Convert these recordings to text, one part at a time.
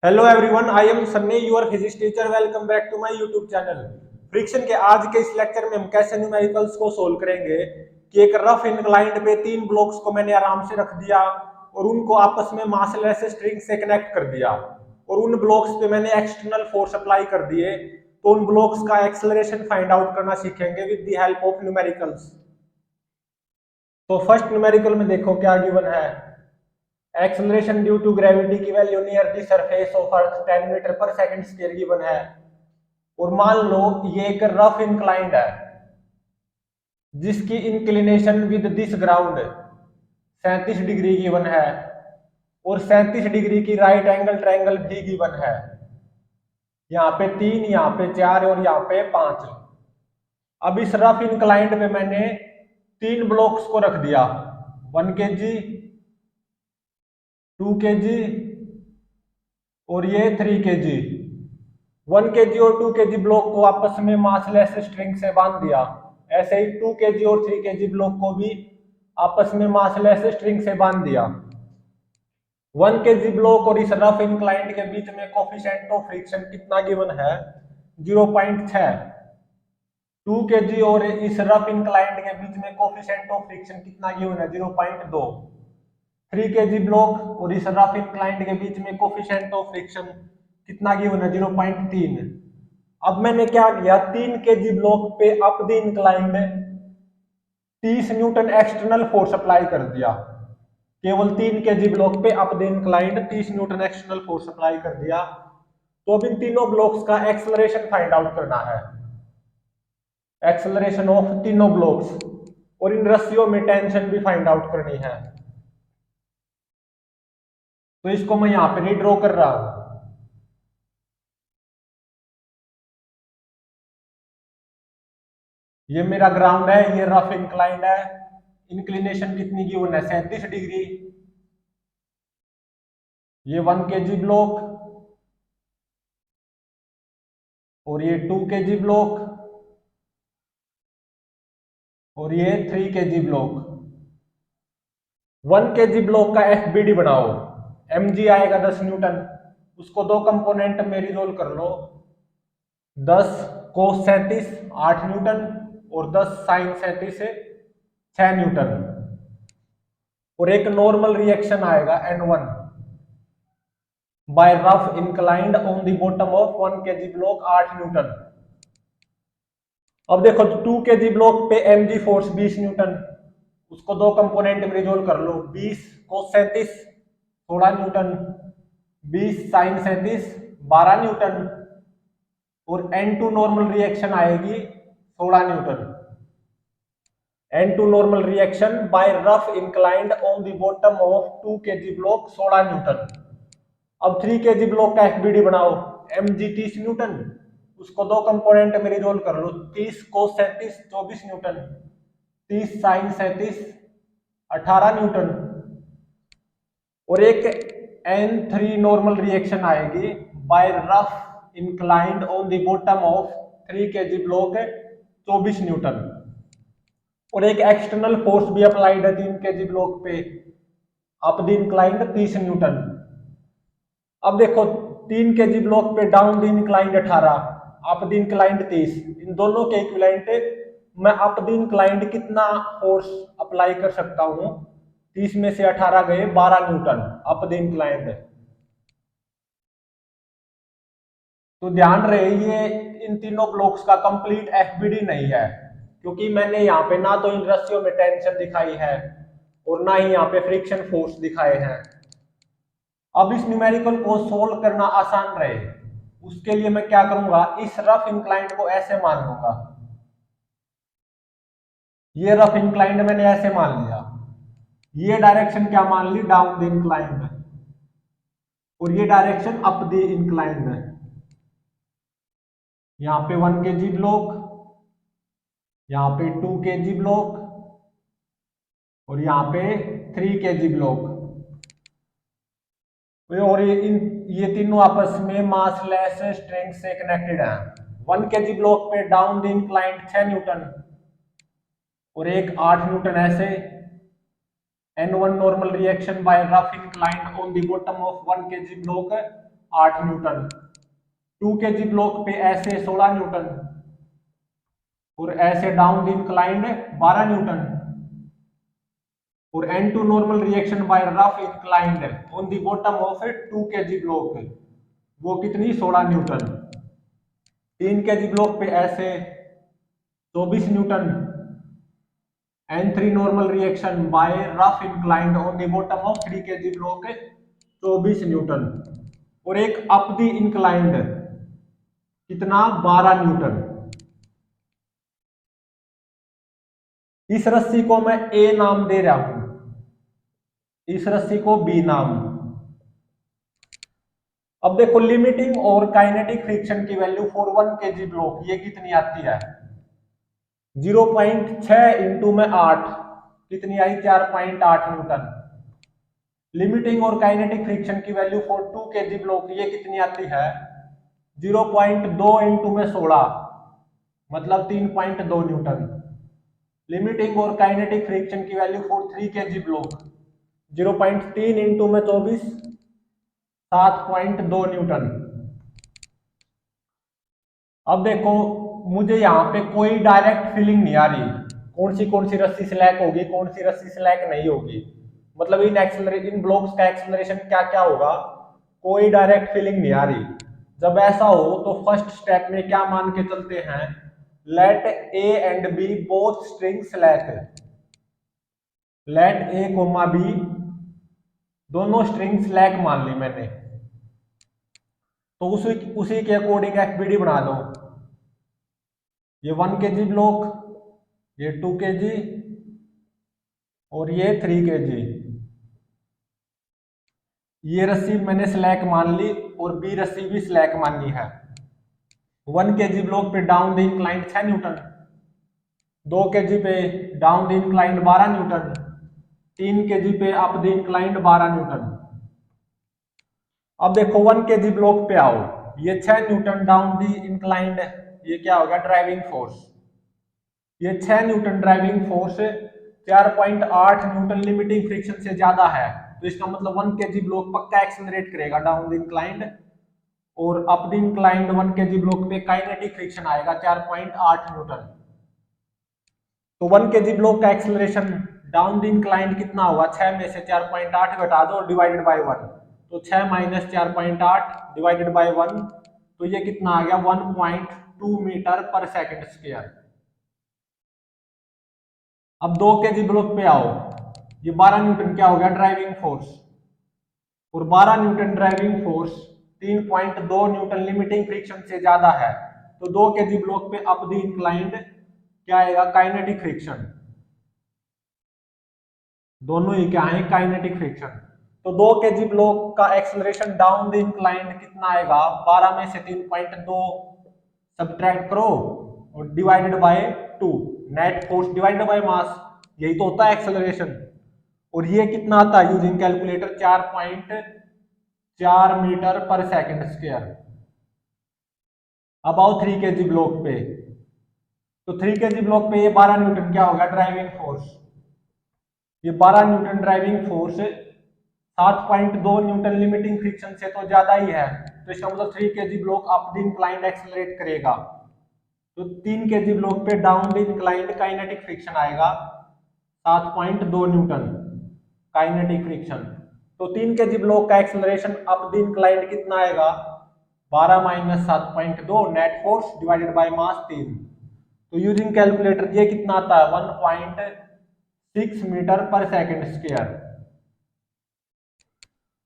Hello everyone, I am Sunny your physics teacher. Welcome back to my YouTube channel. Friction के आज के इस lecture में हम कैसे न्यूमेरिकल्स को सोल्व करेंगे कि एक रफ इंक्लाइंड पे तीन ब्लॉक्स को मैंने आराम से रख दिया और उनको आपस में मासलेस स्ट्रिंग से कनेक्ट कर दिया और उन ब्लॉक्स पे मैंने एक्सटर्नल फोर्स अप्लाई कर दिए, तो उन ब्लॉक्स का एक्सेलरेशन फाइंड आउट करना सीखेंगे with the help of numericals. तो फर्स्ट न्यूमेरिकल में देखो क्या गिवन है। एक्सेलरेशन ड्यू टू ग्रेविटी की value near the surface of earth 10 metre per second square given है। और मान लो ये एक रफ इंक्लाइंड है जिसकी inclination with this ground 37 degree given है और 37 डिग्री की राइट एंगल ट्रायंगल भी गिवन है। यहाँ पे 3, यहाँ पे 4 और यहाँ पे 5। अब इस रफ इंक्लाइंड पे मैंने तीन ब्लॉक्स को रख दिया, 1 kg, 2 kg और ये 3 kg। 1 kg और 2 kg ब्लॉक को आपस में मासलेस स्ट्रिंग से बांध दिया। ऐसे ही 2 kg और 3 kg ब्लॉक को भी आपस में मासलेस स्ट्रिंग से बांध दिया। 1 kg ब्लॉक और इस रफ इंक्लाइंड के बीच में कोफिशिएंट ऑफ फ्रिक्शन कितना गिवन है? 0.6। 2 kg और इस रफ इंक्लाइंड के बीच में कोफिशिएंट ऑफ फ्रिक्शन कितना गिवन है? 0.2। 3 kg ब्लॉक और इस रफ इंक्लाइंड के बीच में कोफिशिएंट ऑफ फ्रिक्शन कितना गिवन है? 0.3। अब मैंने क्या किया, 3 kg ब्लॉक पे up the inclined 30 Newton external force apply कर दिया। केवल 3 kg ब्लॉक पे up the inclined 30 Newton external force apply कर दिया। तो अब इन तीनों ब्लॉक्स का एक्सेलरेशन फाइंड आउट करना है, एक्सेलरेशन ऑफ तीनों ब्लॉक्स, और इन रस्सियों में टेंशन भी फाइंड आउट करनी है। तो इसको मैं यहां पे नहीं ड्रॉ कर रहा हूं। ये मेरा ग्राउंड है, ये रफ इंक्लाइंड है। इंक्लिनेशन कितनी गिवन है? 37 डिग्री। ये 1 kg ब्लॉक और ये 2 kg ब्लॉक और ये 3 kg ब्लॉक। 1 kg ब्लॉक का एफबीडी बनाओ। mg आएगा 10 न्यूटन। उसको दो कंपोनेंट में रिजोल्व कर लो। 10 cos 37 8 न्यूटन और 10 sin 37 6 न्यूटन। और एक नॉर्मल रिएक्शन आएगा N1 by rough inclined on the bottom of 1 kg block 8 newton. अब देखो 2 kg ब्लॉक पे mg फोर्स 20 न्यूटन। उसको दो कंपोनेंट में रिजोल्व कर लो। 20 cos 37 16 न्यूटन, 20 sin 37 12 न्यूटन और N2 नॉर्मल रिएक्शन आएगी 16 newton. N2 normal reaction by rough inclined on the bottom of 2 kg block 16 newton. अब 3 kg ब्लॉक का एफबीडी बनाओ। mg 30 न्यूटन, उसको दो कंपोनेंट में रिजोल्व कर लो। 30 cos 37 24 न्यूटन, 30 sin 37 18 न्यूटन और एक N3 नॉर्मल रिएक्शन आएगी by rough inclined on the bottom of 3 kg block 24 newton और एक एक्सटर्नल फोर्स भी अप्लाइड है 3 kg ब्लॉक पे अप द इंक्लाइंड 30 न्यूटन। अब देखो 3 kg ब्लॉक पे down the inclined 18, up the inclined 30। इन दोनों के इक्विवेलेंट मैं अप द इंक्लाइंड कितना फोर्स अप्लाई कर सकता हूं? 30 में से 18 गए 12 न्यूटन अप द इंक्लाइंड। तो ध्यान रहे ये इन तीनों ब्लॉक्स का कंप्लीट एफबीडी नहीं है, क्योंकि मैंने यहाँ पे ना तो इन रस्सियों में टेंशन दिखाई है और ना ही यहाँ पे फ्रिक्शन फोर्स दिखाए हैं। अब इस न्यूमेरिकल को सोल्व करना आसान रहे उसके लिए मैं क्या करूंगा, इस रफ इंक्लाइंड को ऐसे मान लूंगा। ये रफ इंक्लाइंड मैंने ऐसे मान लिया। ये डायरेक्शन क्या मान ली? Down the inclined. और ये डायरेक्शन अप द इंक्लाइंड है। यहाँ पे 1 kg ब्लॉक, यहाँ पे 2 kg ब्लॉक और यहाँ पे 3 kg ब्लॉक। और ये तीनों आपस में मासलेस स्ट्रिंग से कनेक्टेड हैं। 1 kg ब्लॉक पे डाउन द इंक्लाइंड 6 न्यूटन और एक 8 न्यूटन ऐसे। N1 normal reaction by rough inclined on the bottom of 1 kg block 8 Newton, 2 kg block पे ऐसे 16 न्यूटन और ऐसे डाउन द इंक्लाइंड 12 न्यूटन और N2 normal reaction by rough inclined on the bottom of 2 kg block, वो कितनी 16 Newton, 3 kg block पे ऐसे 24 Newton, N3 normal reaction by rough inclined on the bottom of 3 kg block 24 newton और एक up the inclined कितना 12 Newton. इस रस्सी को मैं ए नाम दे रहा हूं, इस रस्सी को बी नाम। अब देखो लिमिटिंग और काइनेटिक फ्रिक्शन की वैल्यू फॉर 1 kg ब्लॉक ये कितनी आती है 0.6 इंटू में 8 कितनी आई 4.8 न्यूटन। लिमिटिंग और काइनेटिक फ्रिक्शन की वैल्यू फॉर 2 kg ब्लॉक ये कितनी आती है 0.2 इंटू में 16 मतलब 3.2 न्यूटन। लिमिटिंग और काइनेटिक फ्रिक्शन की value for 3 kg block 0.3 into में 24 7.2 न्यूटन। अब देखो मुझे यहाँ पे कोई डायरेक्ट फीलिंग नहीं आ रही कौन सी रस्सी स्लैक होगी कौन सी रस्सी स्लैक नहीं होगी, मतलब इन ब्लॉक्स का एक्सेलरेशन क्या क्या होगा कोई डायरेक्ट फीलिंग नहीं आ रही। जब ऐसा हो तो फर्स्ट स्टेप में क्या मान के चलते हैं let A and B both string slack, let A comma B दोनों स्ट्रिंग स्लैक मान ली मैंने, तो उसी के अकॉर्डिंग एफबीडी बना दो। ये 1 kg ब्लॉक, ये 2 kg और ये 3 kg। ये रस्सी मैंने स्लैक मान ली और बी रस्सी भी स्लैक माननी है। 1 kg ब्लॉक पे down the inclined 6 Newton, 2 kg पे down the inclined 12 Newton, 3 kg पे अप द इंक्लाइंड 12 न्यूटन। अब देखो 1 kg ब्लॉक पे आओ, ये 6 न्यूटन डाउन द इंक्लाइंड, ये क्या होगा ड्राइविंग फोर्स, ये 6 Newton driving force 4.8 Newton limiting friction से ज्यादा है, तो इसका मतलब 1 kg ब्लॉक पक्का एक्सेलरेट करेगा डाउन द इंक्लाइंड और up the inclined 1 kg block पे काइनेटिक फ्रिक्शन आएगा 4.8 न्यूटन। तो 1 kg ब्लॉक का एक्सेलरेशन डाउन द इंक्लाइंड कितना होगा 6 में से 4.8 घटा दो डिवाइडेड बाय 1, तो 6 माइनस 4.8 डिवाइडेड बाय 1, तो ये कितना आ गया 1.2 मीटर पर सेकंड स्क्वायर। अब 2 kg ब्लॉक पे आओ, ये 12 न्यूटन क्या हो गया ड्राइविंग फोर्स और 12 newton driving force 3.2 Newton limiting friction से ज्यादा है, तो 2 kg ब्लॉक पे अप द इंक्लाइंड क्या आएगा काइनेटिक फ्रिक्शन, दोनों ही क्या है काइनेटिक फ्रिक्शन। तो 2 kg ब्लॉक का एक्सेलरेशन डाउन द इंक्लाइंड कितना आएगा 12 में से 3.2 सब्ट्रैक्ट करो और divided by 2, net force divided by मास, यही तो होता है एक्सेलरेशन। और ये कितना आता है using calculator 4.4 metre per second square. अब आओ 3 kg ब्लॉक पे, तो 3 kg ब्लॉक पे ये 12 न्यूटन क्या होगा ड्राइविंग फोर्स, ये 12 newton driving force 7.2 Newton limiting friction से तो ज्यादा ही है, तो इसका मतलब 3 kg block up the inclined accelerate करेगा, तो 3 kg ब्लॉक पे down the inclined kinetic friction आएगा 7.2 न्यूटन काइनेटिक फ्रिक्शन। तो 3 kg ब्लॉक का एक्सेलरेशन अप द इंक्लाइंड कितना आएगा 12 minus 7.2 net force divided by मास 3, तो यूजिंग कैलकुलेटर ये कितना आता है 1.6 मीटर पर सेकंड स्क्वायर।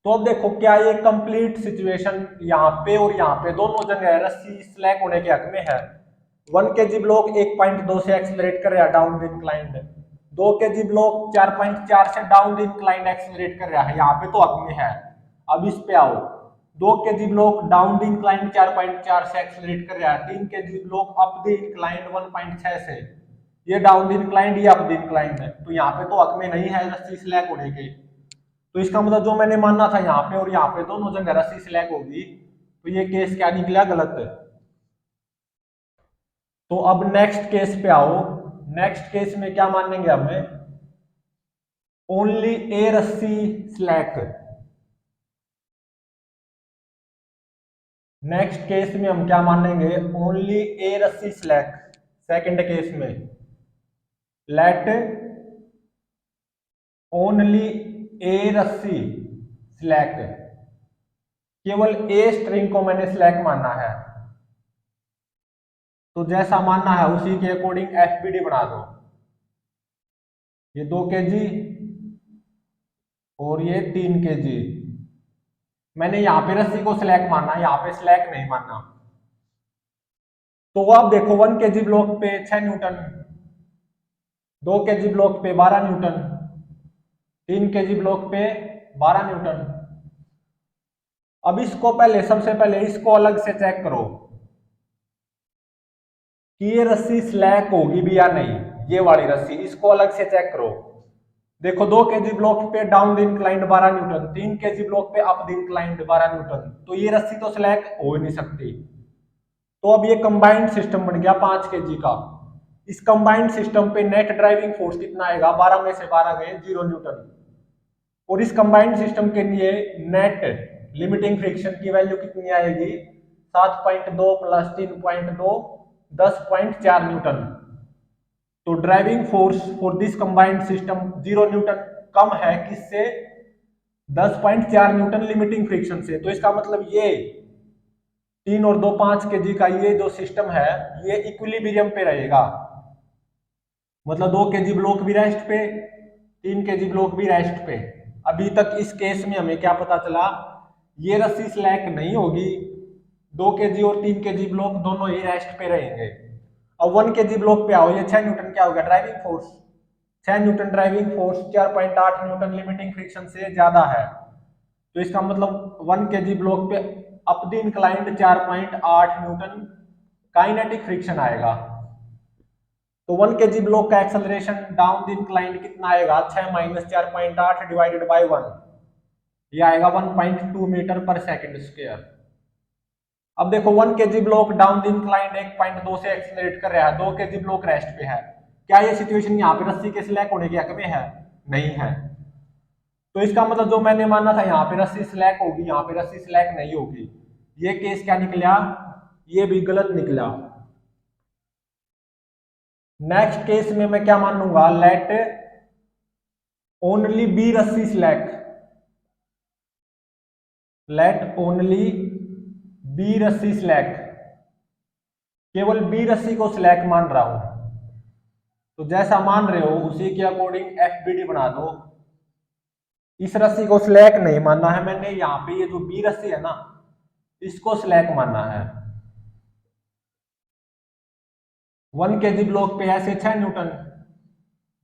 तो अब देखो क्या ये कंप्लीट सिचुएशन यहाँ पे और यहाँ पे दोनों जगह रस्सी स्लैक होने के हक में है। 1 kg ब्लॉक 1.2 से एक्सेलरेट कर रहा है down the inclined, 2 kg block 4.4 से डाउन द इंक्लाइंड एक्सेलरेट कर रहा है, यहाँ पे तो हक में है। अब इस पे आओ, 2 kg block down the inclined 4.4 से एक्सेलरेट कर रहा है, 3 kg block up the inclined 1.6 से, ये डाउन द इंक्लाइंड ये अप द इंक्लाइंड है, तो यहाँ पे तो हक में नहीं है रस्सी स्लैक होने के, तो इसका मतलब जो मैंने मानना था यहाँ पे और यहाँ पे दोनों जगह रस्सी स्लैक होगी, तो ये केस क्या निकला गलत है। तो अब नेक्स्ट केस पे आओ, नेक्स्ट केस में क्या मानेंगे हमें ओनली ए रस्सी स्लैक, नेक्स्ट केस में हम क्या मानेंगे, ओनली ए रस्सी स्लैक। सेकंड केस में लेट ओनली ए रस्सी स्लैक, केवल ए स्ट्रिंग को मैंने स्लैक माना है, तो जैसा मानना है उसी के अकॉर्डिंग एफबीडी बना दो। ये 2 kg और ये 3 kg। मैंने यहां पे रस्सी को स्लैक माना, यहां पे स्लैक नहीं माना। तो अब देखो 1 kg ब्लॉक पे 6 न्यूटन, 2 kg ब्लॉक पे 12 न्यूटन, 3 kg ब्लॉक पे 12 न्यूटन। अब इसको पहले, सबसे पहले इसको अलग से चेक करो कि ये रस्सी स्लैक होगी भी या नहीं। ये वाली रस्सी, इसको अलग से चेक करो। देखो 2 kg ब्लॉक पे down the inclined 12 Newton, 3 kg block पे अप द इंक्लाइंड 12 न्यूटन, तो ये रस्सी तो स्लैक हो ही नहीं सकती। तो अब ये कंबाइंड सिस्टम बन गया 5 kg का। इस कंबाइंड सिस्टम पे नेट ड्राइविंग फोर्स कितना आएगा, 12 में से 12 गए 0 न्यूटन। और इस कंबाइंड सिस्टम के लिए नेट लिमिटिंग फ्रिक्शन की वैल्यू कितनी आएगी, 7.2 प्लस 3.2 10.4 न्यूटन। तो driving force for this combined system 0 newton कम है किससे, 10.4 न्यूटन लिमिटिंग फ्रिक्शन से। तो इसका मतलब ये 3 और 2 5 kg का ये जो सिस्टम है ये इक्विलिब्रियम पे रहेगा। मतलब 2 kg ब्लॉक भी रेस्ट पे, 3 kg ब्लॉक भी रेस्ट पे। अभी तक इस केस में हमें क्या पता चला, ये रस्सी स्लैक नहीं होगी, 2 kg और 3 kg ब्लॉक दोनों ही रेस्ट पे रहेंगे। अब 1 kg ब्लॉक पे आओ, ये 6 न्यूटन क्या हो गया, driving force. 6 Newton driving force 4.8 Newton limiting friction से ज्यादा है। तो इसका मतलब 1 kg ब्लॉक पे up the inclined 4.8 Newton kinetic friction आएगा। तो 1 kg ब्लॉक का एक्सेलरेशन डाउन द इंक्लाइंड कितना आएगा, 6 माइनस 4.8 डिवाइडेड बाय 1, ये आएगा 1.2 मीटर पर सेकंड स्क्वायर। अब देखो 1 kg block down the inclined 1.2 से एक्सेलरेट कर रहा है, 2 kg ब्लॉक रेस्ट पे है। क्या ये सिचुएशन यहाँ पे रस्सी के स्लैक होने के हक में है, नहीं है। तो इसका मतलब जो मैंने माना था यहाँ पे रस्सी स्लैक होगी, यहाँ पे रस्सी स्लैक नहीं होगी। ये केस क्या निकला, ये भी गलत निकला। नेक्स्ट केस में मैं क्या मानूंगा, लेट ओनली बी रस्सी स्लैक, लेट ओनली बी रस्सी स्लैक, केवल बी रस्सी को स्लैक मान रहा हूं। तो जैसा मान रहे हो उसी के अकॉर्डिंग एफबीडी बना दो। इस रस्सी को स्लैक नहीं मानना है मैंने, यहाँ पे ये जो बी रस्सी है ना इसको स्लैक मानना है। 1 kg ब्लॉक पे ऐसे 6 न्यूटन,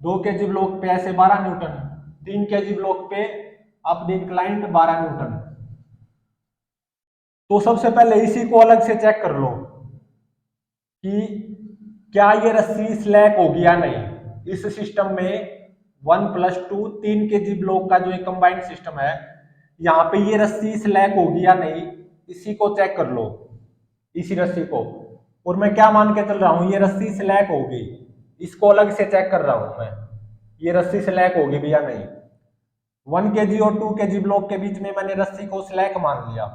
2 kg ब्लॉक पे ऐसे 12 न्यूटन, 3 kg ब्लॉक पे अप द इंक्लाइंड 12 न्यूटन। तो सबसे पहले इसी को अलग से चेक कर लो कि क्या ये रस्सी स्लैक होगी या नहीं। इस सिस्टम में 1 प्लस 2 3 kg ब्लॉक का जो एक कंबाइंड सिस्टम है, यहाँ पे ये रस्सी स्लैक होगी या नहीं, इसी को चेक कर लो, इसी रस्सी को। और मैं क्या मान के चल रहा हूं, ये रस्सी स्लैक होगी, इसको अलग से चेक कर रहा हूं मैं, ये रस्सी स्लैक होगी भी या नहीं। 1 kg और 2 kg ब्लॉक के बीच में मैंने रस्सी को स्लैक मान लिया।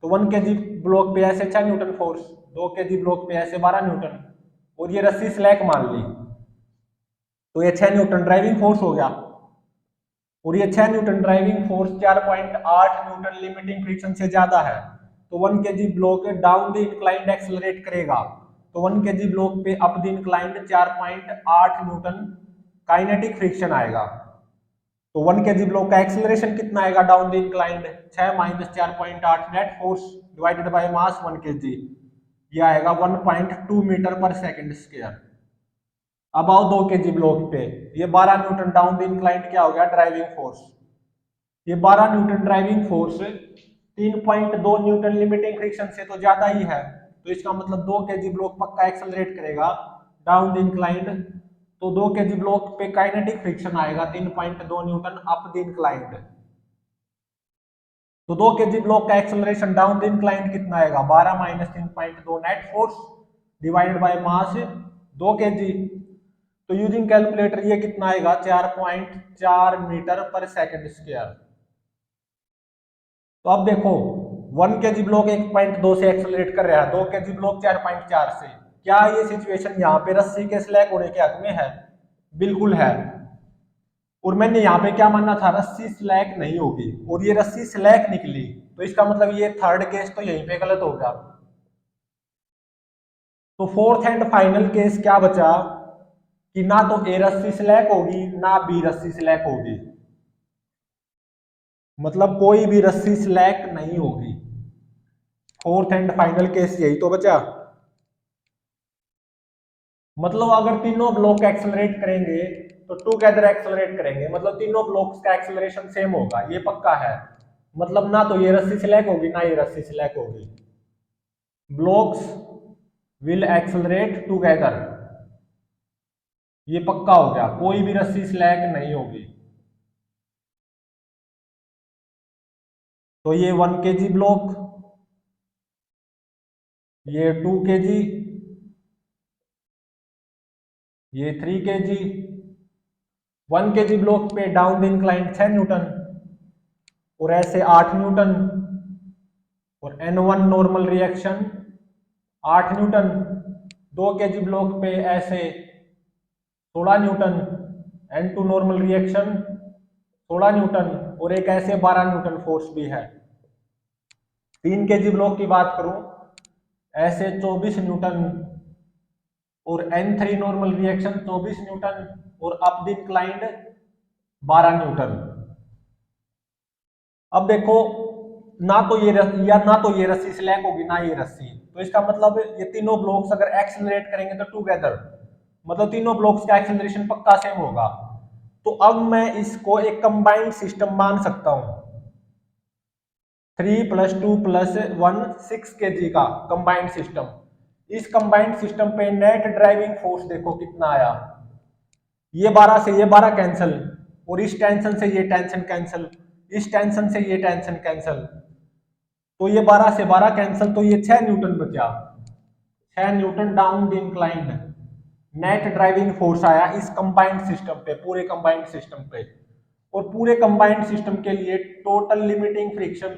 तो 1 kg ब्लॉक पे ऐसे 6 न्यूटन फोर्स, 2 kg ब्लॉक पे ऐसे 12 न्यूटन, और ये रस्सी स्लैक मान ली। तो ये 6 न्यूटन ड्राइविंग फोर्स हो गया। और ये 6 Newton driving force 4.8 Newton limiting friction से ज्यादा है। तो 1 kg block down the inclined accelerate करेगा। तो 1 kg ब्लॉक पे up the inclined 4.8 Newton kinetic friction आएगा। तो 1 kg ब्लॉक का एक्सेलरेशन कितना आएगा down the inclined, 6 minus 4.8 net force divided by mass 1 kg, ये आएगा 1.2 मीटर पर सेकंड स्क्वायर। अब आओ 2 kg ब्लॉक पे, ये 12 न्यूटन डाउन द इंक्लाइंड क्या हो गया, ड्राइविंग फोर्स। ये 12 newton driving force 3.2 Newton limiting friction से तो ज्यादा ही है। तो इसका मतलब 2 kg ब्लॉक पक्का एक्सेलरेट करेगा डाउन द इंक्लाइंड। तो 2 kg ब्लॉक पे काइनेटिक फ्रिक्शन आएगा 3.2 न्यूटन अप द इंक्लाइंड। तो 2 kg ब्लॉक का एक्सेलरेशन डाउन द इंक्लाइंड कितना आएगा, 12 minus 3.2 net force divided by mass 2 kg। तो यूजिंग कैलकुलेटर ये कितना आएगा, 4.4 मीटर पर सेकंड स्क्वायर। तो अब देखो 1 kg ब्लॉक 1.2 से एक्सेलरेट कर रहा है, 2 kg ब्लॉक 4.4 से। क्या ये सिचुएशन यहाँ पे रस्सी के स्लैक होने के हक में है? बिल्कुल है। और मैंने यहाँ पे क्या मानना था, रस्सी स्लैक नहीं होगी, और ये रस्सी स्लैक निकली, तो इसका मतलब ये थर्ड केस तो यहीं पे गलत होगा। तो फोर्थ एंड फाइनल केस क्या बचा कि ना तो ए रस्सी स्लैक होगी ना बी रस्सी स्लैक होगी, मतलब कोई भी रस्सी स्लैक नहीं होगी। फोर्थ एंड फाइनल केस यही तो बचा। मतलब अगर तीनों ब्लॉक एक्सेलरेट करेंगे तो टुगेदर एक्सेलरेट करेंगे, मतलब तीनों ब्लॉक्स का एक्सेलरेशन सेम होगा, ये पक्का है। मतलब ना तो ये रस्सी स्लैक होगी ना ये रस्सी स्लैक होगी। ब्लॉक्स विल एक्सेलरेट टुगेदर, ये पक्का हो गया, कोई भी रस्सी स्लैक नहीं होगी। तो ये 1 kg ब्लॉक, ये 2 kg, ये 3 kg। 1 kg ब्लॉक पे डाउन इंक्लाइन 6 न्यूटन और ऐसे 8 न्यूटन, और N1 normal reaction 8 Newton. 2 kg block पे ऐसे 16 newton, N2 normal reaction 16 Newton, और एक ऐसे 12 न्यूटन फोर्स भी है। 3 kg ब्लॉक की बात करूं, ऐसे 24 न्यूटन, और N3 नॉर्मल रिएक्शन 24 न्यूटन, और अप द इंक्लाइंड 12 न्यूटन। अब देखो, ना तो ये रस्सी स्लैक होगी ना ये रस्सी, तो इसका मतलब ये तीनों ब्लॉक्स अगर एक्सेलरेट करेंगे तो टुगेदर, मतलब तीनों ब्लॉक्स का एक्सेलरेशन पक्का सेम होगा। तो अब मैं इसको एक कंबाइंड सिस्टम मान सकता हूं, 3 + 2 + 1 6 kg का कंबाइंड सिस्टम। इस कंबाइंड सिस्टम पे नेट ड्राइविंग फोर्स देखो कितना आया, ये 12 से ये 12 कैंसिल, और इस टेंशन से ये टेंशन कैंसिल, इस टेंशन से ये टेंशन कैंसिल, तो ये 12 से 12 कैंसिल, तो ये 6 न्यूटन बचा। 6 Newton down the inclined net driving force आया इस कंबाइंड सिस्टम पे, पूरे कंबाइंड सिस्टम पे। और पूरे कंबाइंड सिस्टम के लिए टोटल लिमिटिंग फ्रिक्शन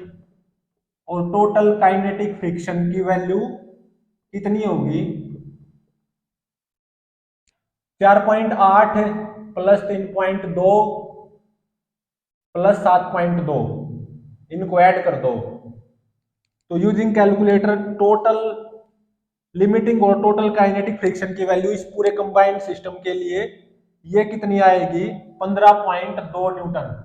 और टोटल काइनेटिक फ्रिक्शन की वैल्यू कितनी होगी? 4.8 + 3.2 + 7.2, इनको ऐड कर दो। तो यूजिंग कैलकुलेटर टोटल लिमिटिंग और टोटल काइनेटिक फ्रिक्शन की वैल्यू इस पूरे कंबाइंड सिस्टम के लिए ये कितनी आएगी? 15.2 न्यूटन।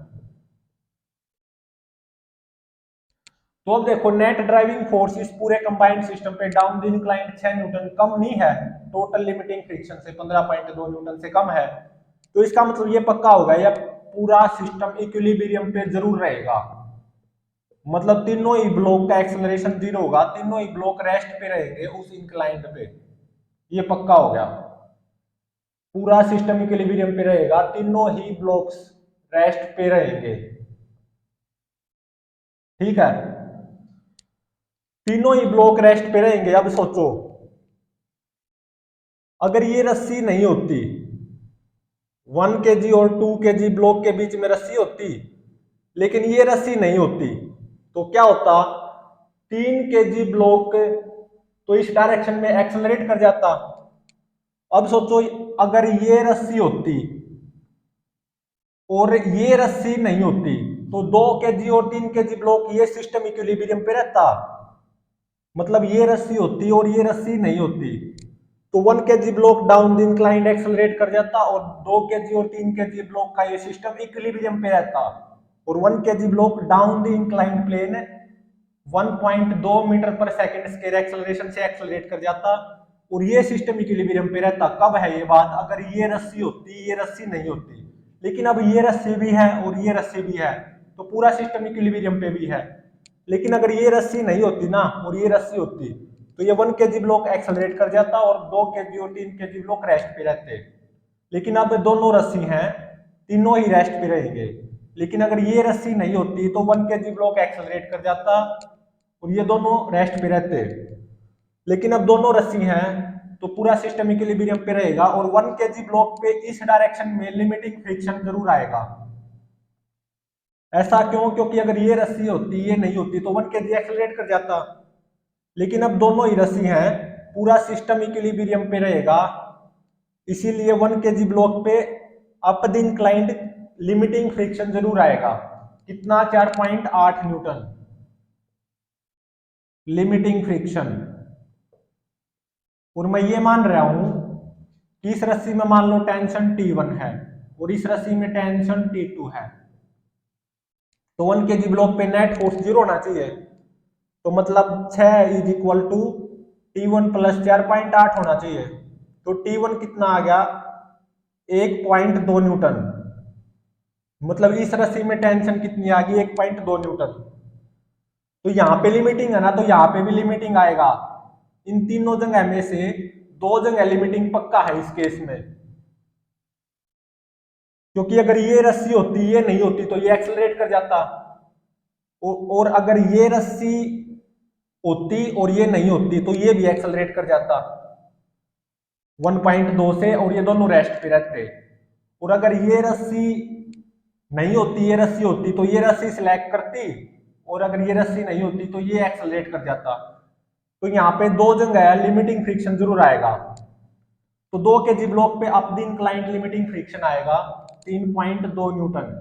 तो अब देखो, नेट ड्राइविंग फोर्स इस पूरे कंबाइंड सिस्टम पे डाउन द इंक्लाइंड 6 न्यूटन कम नहीं है, टोटल लिमिटिंग फ्रिक्शन से 15.2 न्यूटन से कम है, तो इसका मतलब ये पक्का होगा या पूरा सिस्टम इक्विलिब्रियम पे जरूर रहेगा, मतलब तीनों ही ब्लॉक का एक्सेलरेशन 0 होगा, तीनों ही ब्लॉक रेस्ट पे रहेंगे उस इंक्लाइंड पे, ये पक्का हो गया। पूरा सिस्टम इक्विलिब्रियम पे रहेगा, तीनों ही ब्लॉक्स रेस्ट पे रहेंगे, ठीक है, तीनों ही ब्लॉक रेस्ट पे रहेंगे। अब सोचो, अगर ये रस्सी नहीं होती, 1 kg और 2 kg ब्लॉक के बीच में रस्सी होती, लेकिन ये रस्सी नहीं होती, तो क्या होता? 3 kg ब्लॉक तो इस डायरेक्शन में एक्सेलरेट कर जाता। अब सोचो, अगर ये रस्सी होती और ये रस्सी नहीं होती, तो 2 kg और 3 kg ब्लॉक ये सिस्टम इक्विलिब्रियम पे रहता, मतलब ये रस्सी होती और ये रस्सी नहीं होती, तो 1 kg block down the inclined accelerate कर जाता, और 2 kg और 3 kg ब्लॉक का ये सिस्टम इक्विलिब्रियम पे रहता, और 1 kg block down the inclined plane 1.2 metre per second square acceleration से एक्सेलरेट कर जाता, और ये सिस्टम इक्विलिब्रियम पे रहता। कब है ये बात? अगर ये रस्सी होती, ये रस्सी नहीं होती, लेकिन अब ये रस्सी भी है और ये रस्सी भी है, तो पूरा सिस्टम इक्विलिब्रियम पे भी है। लेकिन अगर ये रस्सी नहीं होती ना और ये रस्सी होती, तो ये 1 kg ब्लॉक एक्सेलरेट कर जाता और 2 kg और 3 kg ब्लॉक रेस्ट पे रहते। लेकिन अब दोनों रस्सी हैं, तीनों ही रेस्ट पे रहेंगे, लेकिन अगर ये रस्सी नहीं होती तो 1 kg ब्लॉक एक्सेलरेट कर जाता और ये दोनों रेस्ट पे रहते। लेकिन अब दोनों रस्सी हैं तो पूरा सिस्टम इक्विलिब्रियम पे रहेगा, और 1 kg ब्लॉक पे इस डायरेक्शन में लिमिटिंग फ्रिक्शन जरूर आएगा। ऐसा क्यों? क्योंकि अगर ये रस्सी होती ये नहीं होती तो 1 kg एक्सेलरेट कर जाता, लेकिन अब दोनों ही रस्सी हैं, पूरा सिस्टम इक्विलिब्रियम पे रहेगा, इसीलिए 1 kg ब्लॉक पे up the inclined limiting friction जरूर आएगा। कितना? 4.8 न्यूटन लिमिटिंग फ्रिक्शन। और मैं ये मान रहा हूं कि इस रस्सी में मान लो टेंशन T1 है और इस रस्सी में टेंशन T2 है, तो 1 kg ब्लॉक पे नेट फोर्स 0 होना चाहिए, तो मतलब 6 is equal to T1 plus 4.8 होना चाहिए। तो T1 कितना आ गया? 1.2 न्यूटन। मतलब इस रस्सी में टेंशन कितनी आ गई? 1.2 न्यूटन। तो यहाँ पे लिमिटिंग है ना, तो यहाँ पे भी लिमिटिंग आएगा। इन तीनों जगह में से दो जगह लिमिटिंग पक्का है इस केस में, क्योंकि अगर ये रस्सी होती ये नहीं होती तो ये एक्सेलरेट कर जाता, और अगर ये रस्सी होती और ये नहीं होती तो ये भी एक्सेलरेट कर जाता 1.2 से, और ये दोनों रेस्ट पे रहते। और अगर ये रस्सी नहीं होती ये रस्सी होती तो ये रस्सी सिलेक्ट करती, और अगर ये रस्सी नहीं होती तो ये एक्सेलरेट कर जाता। तो यहाँ पे दो जगह है लिमिटिंग फ्रिक्शन जरूर आएगा। तो 2 kg ब्लॉक पे up the inclined limiting friction आएगा 3.2 न्यूटन।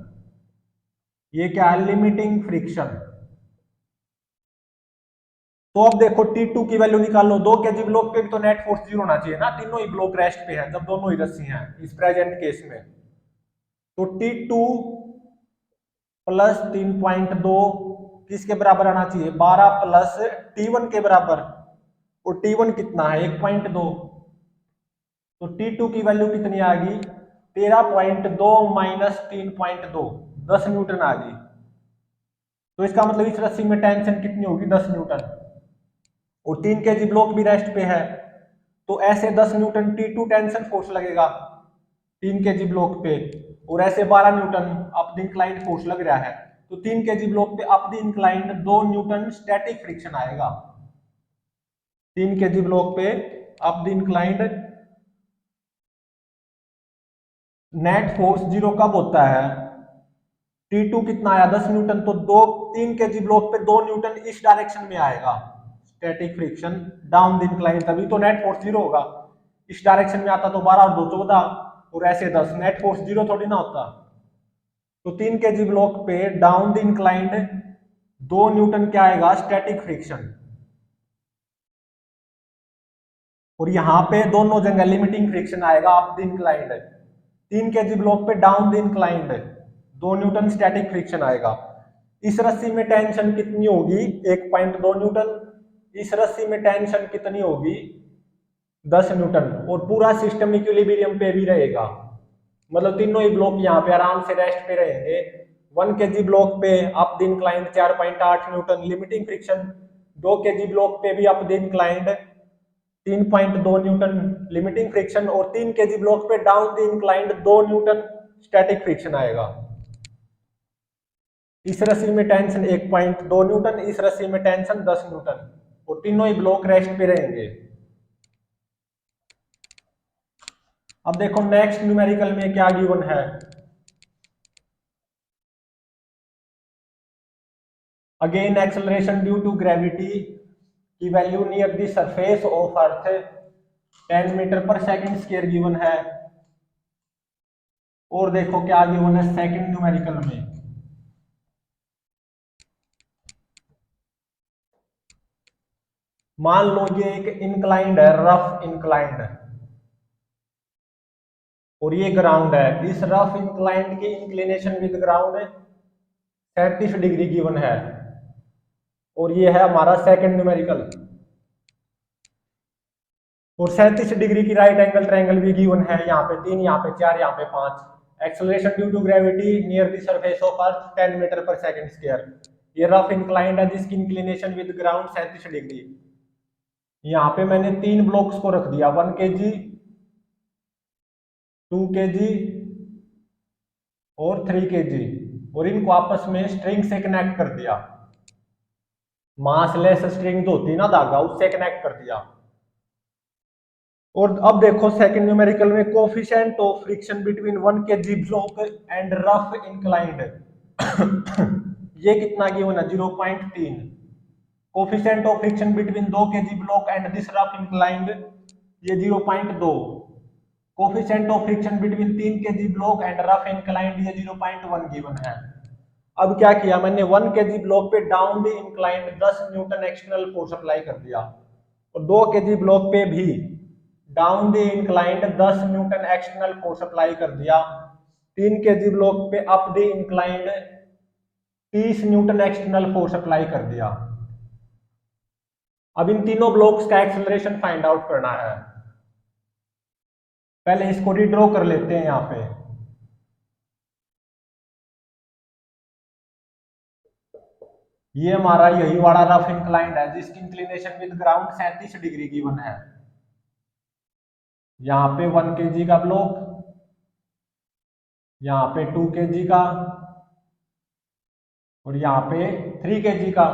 ये क्या है? Limiting friction. तो अब देखो T2 की वैल्यू निकालो। 2 kg ब्लॉक पे भी तो नेट फोर्स 0 होना चाहिए ना, तीनों ही ब्लॉक रेस्ट पे हैं जब दोनों ही रस्सी हैं इस प्रेजेंट केस में। तो T2 प्लस 3.2 किसके बराबर आना चाहिए? 12 प्लस T1 के बराबर, और T1 कितना है? 1.2। तो T2 की वैल्यू कितनी आ गई? 13.2 माइनस 3.2, 10 न्यूटन आ गई। तो इसका मतलब इस रस्सी में टेंशन कितनी होगी? 10 न्यूटन। और 3 kg ब्लॉक भी रेस्ट पे है, तो ऐसे 10 न्यूटन T2 टेंशन फोर्स लगेगा 3 kg ब्लॉक पे, और ऐसे 12 Newton up the inclined force लग रहा है। तो 3 kg ब्लॉक पे up the inclined 2 newton static friction आएगा। 3 kg ब्लॉक पे up the inclined net force 0 कब होता है? T2 कितना आया? 10 न्यूटन। तो 3 kg ब्लॉक पे 2 न्यूटन इस डायरेक्शन में आएगा static friction down the incline, तभी तो नेट फोर्स 0 होगा। इस डायरेक्शन में आता तो 12 और 2 14, और ऐसे 10, नेट फोर्स 0 थोड़ी ना होता। तो 3 kg ब्लॉक पे डाउन द इंक्लाइंड 2 न्यूटन क्या आएगा? Static friction. और यहां पे दोनों जगह लिमिटिंग फ्रिक्शन आएगा up the inclined. 3 kg block पे down the inclined 2 newton static friction आएगा। इस रस्सी में टेंशन कितनी होगी? 1.2 न्यूटन। इस रस्सी में टेंशन कितनी होगी? 10 न्यूटन। और पूरा सिस्टम इक्विलिब्रियम पे भी रहेगा, मतलब तीनों ही ब्लॉक यहाँ पे आराम से रेस्ट पे रहेंगे। 1 kg ब्लॉक पे up the inclined 4.8 Newton limiting friction, 2 kg block पे भी up the inclined 3.2 Newton limiting friction, और 3 kg ब्लॉक पे down the inclined 2 newton static friction आएगा। इस रस्सी में टेंशन 1.2 न्यूटन, इस रस्सी में टेंशन 10 न्यूटन, और तीनों ही ब्लॉक रेस्ट पे रहेंगे। अब देखो नेक्स्ट न्यूमेरिकल में क्या गिवन है। Again acceleration due to gravity की value near the surface of earth 10 metre per second square given है। और देखो क्या गिवन है सेकंड न्यूमेरिकल में। मान लो ये एक इंक्लाइंड है, रफ इंक्लाइंड, और ये ग्राउंड है। इस रफ इंक्लाइंड की inclination with ground 37 degree given है, और ये है हमारा सेकंड न्यूमेरिकल। और 37 डिग्री की राइट एंगल ट्रायंगल भी गिवन है, यहाँ पे 3, यहाँ पे 4, यहाँ पे 5। Acceleration due to gravity near the surface of earth 10 metre per second square. ये रफ इंक्लाइंड है जिसकी इंक्लिनेशन विद ग्राउंड 37 डिग्री। यहाँ पे मैंने 3 ब्लॉक्स को रख दिया, 1 kg, 2 kg और 3 kg, और इनको आपस में स्ट्रिंग से कनेक्ट कर दिया। मासलेस स्ट्रिंग जो होती है ना धागा, उससे कनेक्ट कर दिया। और अब देखो सेकंड न्यूमेरिकल में coefficient of friction between 1 kg block and rough inclined ये कितना गिवन है 0.3। Coefficient of friction between 2 kg block and this rough inclined ये 0.2। Coefficient of friction between 3 kg block and rough inclined ये 0.1 given है। अब क्या किया मैंने 1 kg ब्लॉक पे down the inclined 10 Newton external force apply कर दिया और 2 kg ब्लॉक पे भी down the inclined 10 Newton external force apply कर दिया। 3 kg ब्लॉक पे up the inclined 30 Newton external force apply कर दिया। अब इन तीनों ब्लॉक्स का एक्सेलरेशन फाइंड आउट करना है। पहले इसको रीड्रॉ कर लेते हैं यहां पे। ये हमारा यही वाला रफ इंक्लाइंड है जिसकी inclination with ground 37 degree given है। यहाँ पे 1 kg का ब्लॉक, यहाँ पे 2 kg का और यहाँ पे 3 kg का,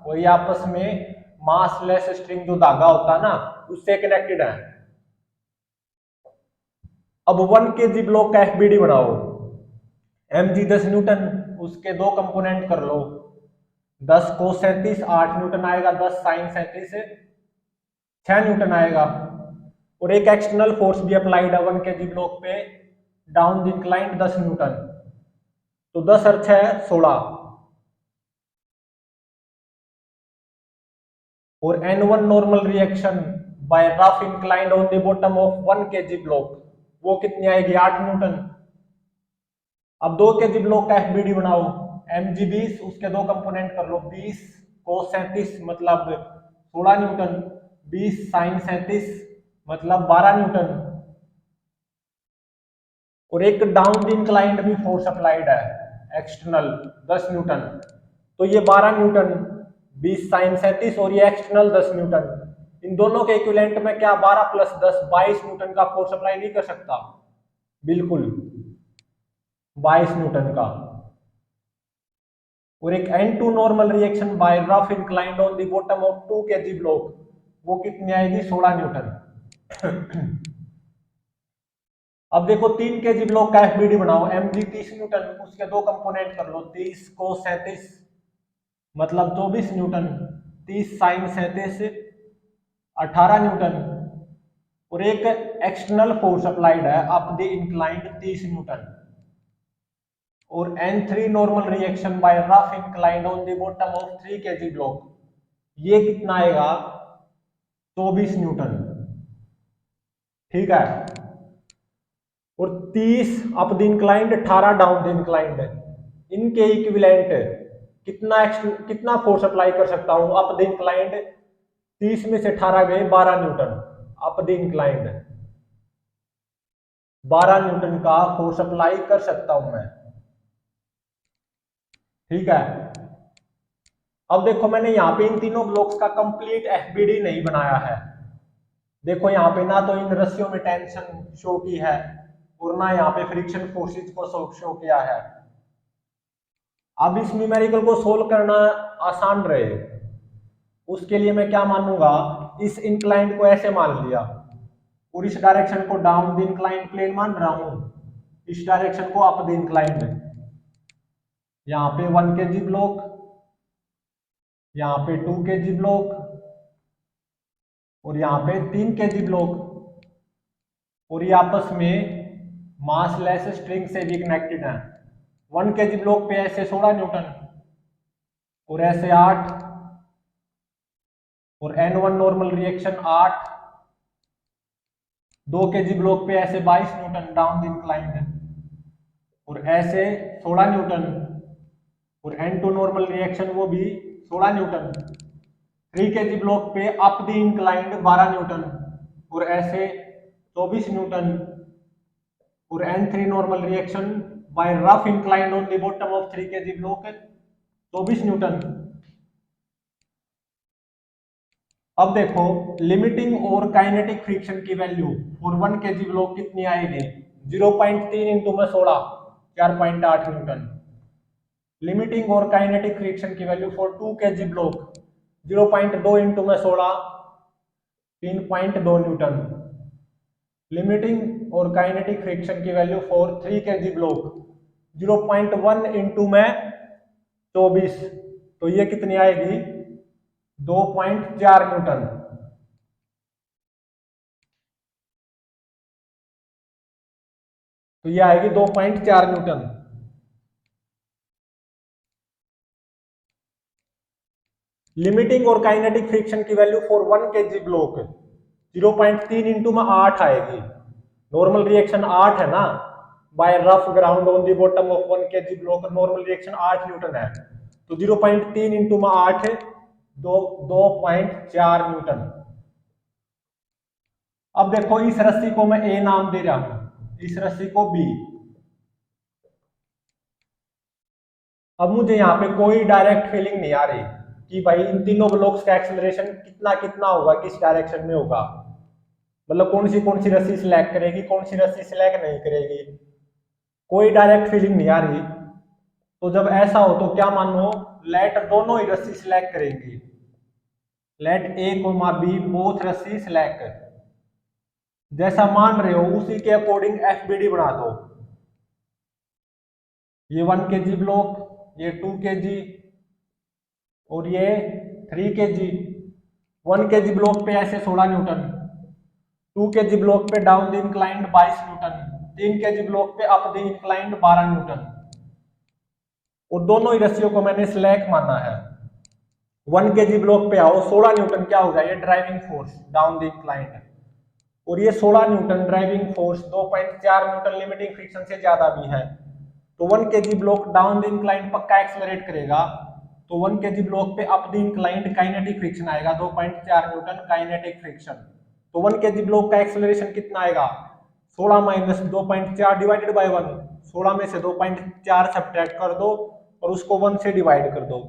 और ये आपस में मास लेस स्ट्रिंग जो धागा होता है ना उससे कनेक्टेड है। अब 1 kg ब्लॉक का एफबीडी बनाओ। mg 10 न्यूटन, उसके दो कंपोनेंट कर लो। 10 cos 37 8 न्यूटन आएगा, 10 sin 37 6 न्यूटन आएगा। और एक एक्सटर्नल फोर्स भी अप्लाइड है 1 kg ब्लॉक पे डाउन द इंक्लाइंड 10 न्यूटन। तो 10 और 6 16। और N1 normal reaction by rough inclined on the bottom of 1 kg block वो कितनी आएगी 8 न्यूटन। अब 2 kg ब्लॉक का एफबीडी बनाओ। mg 20, उसके दो कंपोनेंट कर लो। 20 cos 37 मतलब 16 न्यूटन, 20 sin 37 मतलब 12 न्यूटन। और एक डाउन द इंक्लाइंड भी फोर्स अप्लाइड है एक्सटर्नल 10 न्यूटन। तो ये 12 न्यूटन, 20 sin 37 और ये एक्सटर्नल 10 न्यूटन। इन दोनों के इक्विवेलेंट में क्या 12 + 10 22 न्यूटन का फोर्स अप्लाई नहीं कर सकता? बिल्कुल 22 न्यूटन का। और एक N2 normal reaction by rough inclined on the bottom of 2 kg block वो कितनी आएगी 16 न्यूटन। अब देखो 3 kg ब्लॉक का एफबीडी बनाओ। mg 30 न्यूटन, उसके दो कंपोनेंट कर लो। 30 cos 37 मतलब 24 न्यूटन, 30 sin 37 18 न्यूटन। और एक एक्सटर्नल फोर्स अप्लाइड है अप द इंक्लाइंड 30 न्यूटन। और N3 normal reaction by rough inclined on the bottom of 3 kg block ये कितना आएगा 24 न्यूटन। ठीक है। और 30 up the inclined 18 down the inclined, इनके इक्विवेलेंट कितना फोर्स अप्लाई कर सकता हूं अप द इंक्लाइंड। 30 में से 18 गए 12 Newton up the inclined, 12 Newton का फोर्स अप्लाई कर सकता हूं मैं। ठीक है। अब देखो मैंने यहाँ पे इन तीनों ब्लॉक्स का कंप्लीट एफबीडी नहीं बनाया है। देखो यहाँ पे ना तो इन रस्सियों में टेंशन शो की है और ना यहाँ पे फ्रिक्शन फोर्सेस को शो किया है। अब इस न्यूमेरिकल को सोल्व करना आसान रहे उसके लिए मैं क्या मानूंगा, इस इंक्लाइंड को ऐसे मान लिया और इस डायरेक्शन को डाउन द इंक्लाइंड प्लेन मान रहा हूं, इस डायरेक्शन को अप द इंक्लाइंड। यहाँ पे 1 kg ब्लॉक, यहाँ पे 2 kg ब्लॉक और यहाँ पे 3 kg ब्लॉक। और ये आपस में मास लेस स्ट्रिंग से भी कनेक्टेड है। 1 kg ब्लॉक पे ऐसे 16 न्यूटन और ऐसे 8 और N1 normal reaction 8। 2 kg block पे ऐसे 22 न्यूटन डाउन द इंक्लाइंड और ऐसे 16 न्यूटन। और N2 नॉर्मल रिएक्शन वो भी 16 न्यूटन। 3 kg ब्लॉक पे अप द इंक्लाइंड 12 न्यूटन और ऐसे 24 न्यूटन। और N3 normal reaction by rough inclined on the bottom of 3 kg block 24 Newton. अब देखो लिमिटिंग और काइनेटिक फ्रिक्शन की वैल्यू फॉर 1 kg ब्लॉक कितनी आएगी 0.3 इंटू में 16 4.8 न्यूटन। लिमिटिंग और काइनेटिक फ्रिक्शन की value for 2 kg block 0.2 into में 16 3.2 न्यूटन। लिमिटिंग और काइनेटिक फ्रिक्शन की value for 3 kg block 0.1 into में 24, तो ये कितनी आएगी 2.4 न्यूटन। तो ये आएगी 2.4 न्यूटन। लिमिटिंग और काइनेटिक फ्रिक्शन की value for 1 kg block 0.3 into में 8 आएगी। नॉर्मल रिएक्शन 8 है ना, by rough ground on the bottom of 1 kg block normal reaction 8 newton है। तो 0.3 इंटू में 8 2.4 न्यूटन। अब देखो इस रस्सी को मैं ए नाम दे रहा हूं, इस रस्सी को बी। अब मुझे यहाँ पे कोई डायरेक्ट फीलिंग नहीं आ रही कि भाई इन तीनों ब्लॉक्स का एक्सेलरेशन कितना कितना होगा, किस डायरेक्शन में होगा, मतलब कौन सी रस्सी सिलेक्ट करेगी, कौन सी रस्सी सिलेक्ट नहीं करेगी, कोई डायरेक्ट फीलिंग नहीं आ रही। तो जब ऐसा हो तो क्या मानो, लेट दोनों ही रस्सी सिलेक्ट करेंगी, late A comma B both रस्सी सिलेक्ट। जैसा मान रहे हो उसी के अकॉर्डिंग एफबीडी बना दो। ये 1 kg ब्लॉक, ये 2 kg और ये 3 kg। 1 kg ब्लॉक पे ऐसे 16 न्यूटन, 2 kg ब्लॉक पे down the inclined 22 newton, 3 kg block पे अप द इंक्लाइंड 12 न्यूटन। और दोनों ही रस्सियों को मैंने स्लैक माना है। 1 kg ब्लॉक पे आओ, 16 न्यूटन क्या होगा, ये driving force down the inclined, और ये 16 Newton driving force 2.4 newton limiting friction से ज्यादा भी है। तो 1 kg block down the inclined पक्का एक्सेलरेट करेगा। तो 1 kg ब्लॉक पे up the inclined kinetic friction आएगा 2.4 न्यूटन काइनेटिक फ्रिक्शन। तो 1 kg ब्लॉक का एक्सेलरेशन कितना आएगा, 16 माइनस 2.4 डिवाइडेड बाय 1, 16 में से 2.4 सब्ट्रैक्ट कर दो और उसको 1 से डिवाइड कर दो,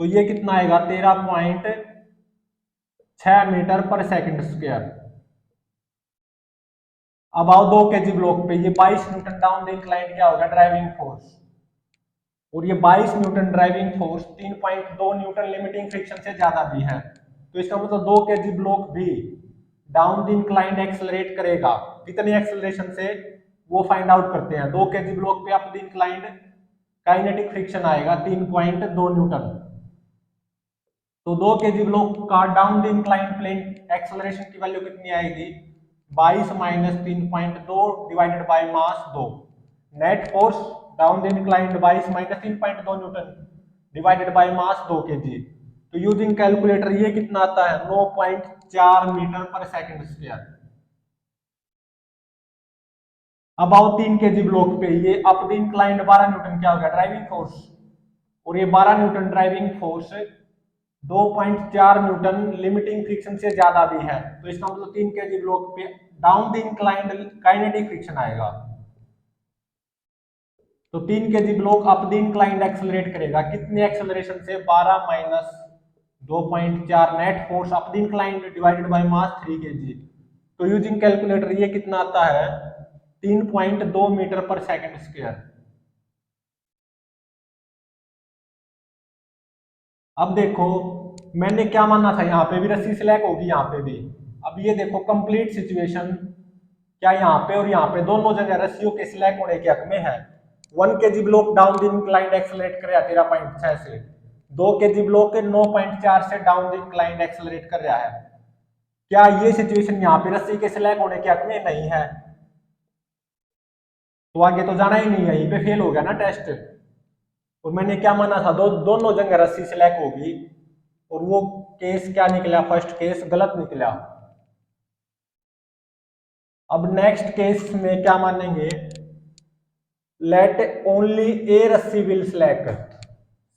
तो ये कितना आएगा 13.6 मीटर पर सेकंड स्क्वायर। अब आओ 2 kg ब्लॉक पे, ये 22 न्यूटन डाउन द इंक्लाइंड क्या होगा ड्राइविंग फोर्स, और ये 22 Newton driving force 3.2 Newton limiting friction से ज्यादा भी है। तो इसका मतलब 2 kg ब्लॉक भी डाउन द इंक्लाइंड एक्सेलरेट करेगा। कितने एक्सेलरेशन से वो फाइंड आउट करते हैं। 2 kg ब्लॉक पे up the inclined kinetic friction आएगा 3.2 न्यूटन। तो 2 kg ब्लॉक का down the inclined plane acceleration की वैल्यू कितनी आएगी, 22 minus 3.2 divided by mass 2। Net force down the inclined 22 minus 3.2 newton divided by mass 2 kg। तो using calculator ये कितना आता है 9.4 मीटर पर सेकंड स्क्वायर। अब आओ 3 kg ब्लॉक पे, ये अप द इंक्लाइंड 12 न्यूटन क्या होगा ड्राइविंग फोर्स, और ये 12 newton driving force 2.4 newton limiting friction से ज्यादा भी है। तो इसका मतलब 3 kg ब्लॉक पे down the inclined kinetic friction आएगा। तो 3 kg block up the inclined accelerate करेगा कितने एक्सेलरेशन से, 12 minus 2.4 net force up the inclined divided by mass 3 kg। तो यूजिंग कैलकुलेटर ये कितना आता है 3.2 मीटर पर सेकंड स्क्वायर। अब देखो मैंने क्या माना था, यहाँ पे भी रस्सी स्लैक होगी, यहाँ पे भी। अब ये देखो कंप्लीट सिचुएशन, क्या यहाँ पे और यहाँ पे दोनों जगह रस्सियों के स्लैक होने के हक में है। 1 kg block down the inclined accelerate कर रहा है 13.6 से, 2 kg ब्लॉक के 9.4 से डाउन द इंक्लाइंड एक्सेलरेट कर रहा है। क्या ये सिचुएशन यहाँ पे रस्सी के स्लैक होने के हक में नहीं है, तो आगे तो जाना ही नहीं है, यहीं पे फेल हो गया ना टेस्ट। और मैंने क्या माना था दोनों जगह रस्सी सिलेक्ट होगी, और वो केस क्या निकला, फर्स्ट केस गलत निकला। अब नेक्स्ट केस में क्या मानेंगे, लेट ओनली ए रस्सी विल सिलेक्ट।